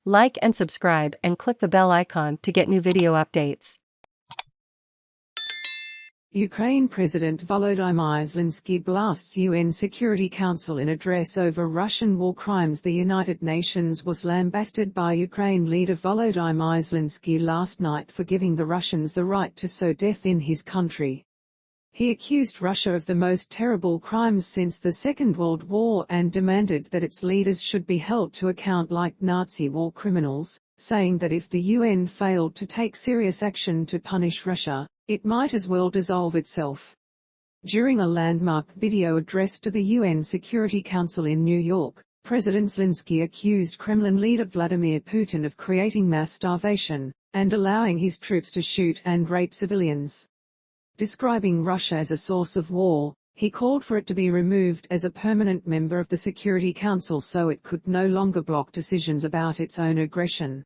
Like and subscribe and click the bell icon to get new video updates. Ukraine President Volodymyr Zelensky blasts UN Security Council in address over Russian war crimes. The United Nations was lambasted by Ukraine leader Volodymyr Zelensky last night for giving the Russians the right to sow death in his country. He accused Russia of the most terrible crimes since the Second World War and demanded that its leaders should be held to account like Nazi war criminals, saying that if the UN failed to take serious action to punish Russia, it might as well dissolve itself. During a landmark video address to the UN Security Council in New York, President Zelensky accused Kremlin leader Vladimir Putin of creating mass starvation and allowing his troops to shoot and rape civilians. Describing Russia as a source of war, he called for it to be removed as a permanent member of the Security Council so it could no longer block decisions about its own aggression.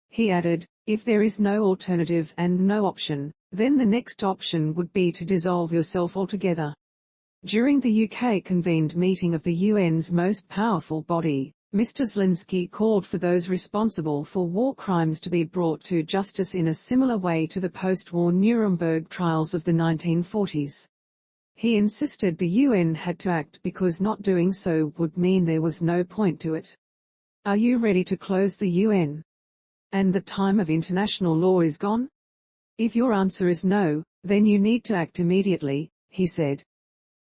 He added, "If there is no alternative and no option, then the next option would be to dissolve yourself altogether." During the UK convened meeting of the UN's most powerful body, Mr Zelensky called for those responsible for war crimes to be brought to justice in a similar way to the post-war Nuremberg trials of the 1940s. He insisted the UN had to act because not doing so would mean there was no point to it. "Are you ready to close the UN? And the time of international law is gone? If your answer is no, then you need to act immediately," he said.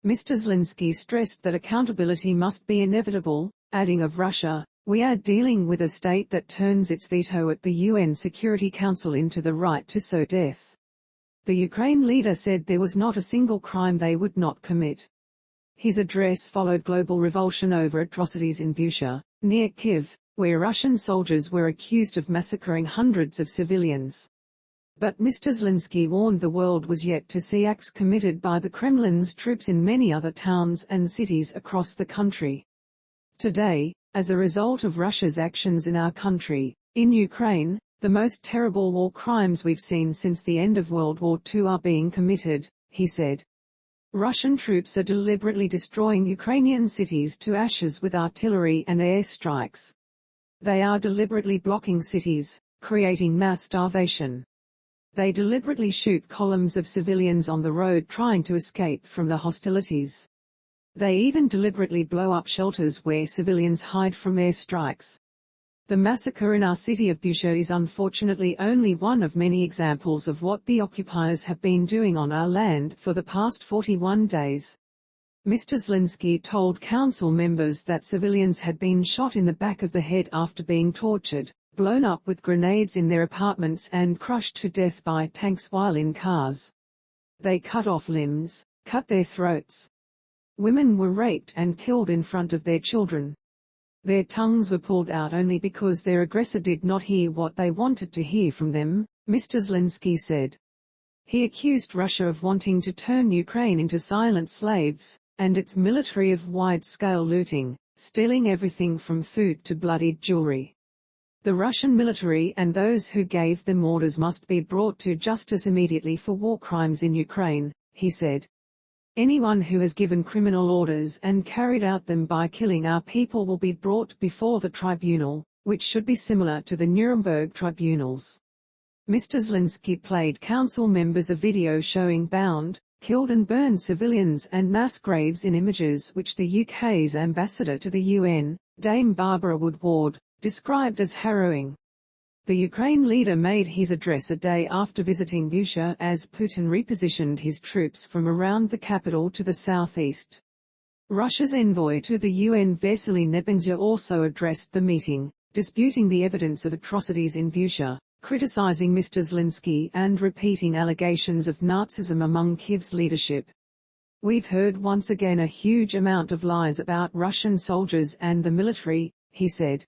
Mr Zelensky stressed that accountability must be inevitable, adding of Russia, "We are dealing with a state that turns its veto at the UN Security Council into the right to sow death." The Ukraine leader said there was not a single crime they would not commit. His address followed global revulsion over atrocities in Bucha, near Kyiv, where Russian soldiers were accused of massacring hundreds of civilians. But Mr Zelensky warned the world was yet to see acts committed by the Kremlin's troops in many other towns and cities across the country. Today, as a result of Russia's actions in our country, in Ukraine, the most terrible war crimes we've seen since the end of World War II are being committed, he said. Russian troops are deliberately destroying Ukrainian cities to ashes with artillery and air strikes. They are deliberately blocking cities, creating mass starvation. They deliberately shoot columns of civilians on the road trying to escape from the hostilities. They even deliberately blow up shelters where civilians hide from air strikes. The massacre in our city of Bucha is unfortunately only one of many examples of what the occupiers have been doing on our land for the past 41 days. Mr Zelensky told council members that civilians had been shot in the back of the head after being tortured, blown up with grenades in their apartments and crushed to death by tanks while in cars. They cut off limbs, cut their throats. Women were raped and killed in front of their children. Their tongues were pulled out only because their aggressor did not hear what they wanted to hear from them, Mr Zelensky said. He accused Russia of wanting to turn Ukraine into silent slaves, and its military of wide-scale looting, stealing everything from food to bloodied jewellery. The Russian military and those who gave them orders must be brought to justice immediately for war crimes in Ukraine, he said. Anyone who has given criminal orders and carried out them by killing our people will be brought before the tribunal, which should be similar to the Nuremberg tribunals. Mr Zelensky played council members a video showing bound, killed and burned civilians and mass graves in images which the UK's ambassador to the UN, Dame Barbara Woodward, described as harrowing. The Ukraine leader made his address a day after visiting Bucha as Putin repositioned his troops from around the capital to the southeast. Russia's envoy to the UN Vasily Nebenzya also addressed the meeting, disputing the evidence of atrocities in Bucha, criticizing Mr Zelensky and repeating allegations of Nazism among Kyiv's leadership. "We've heard once again a huge amount of lies about Russian soldiers and the military," he said.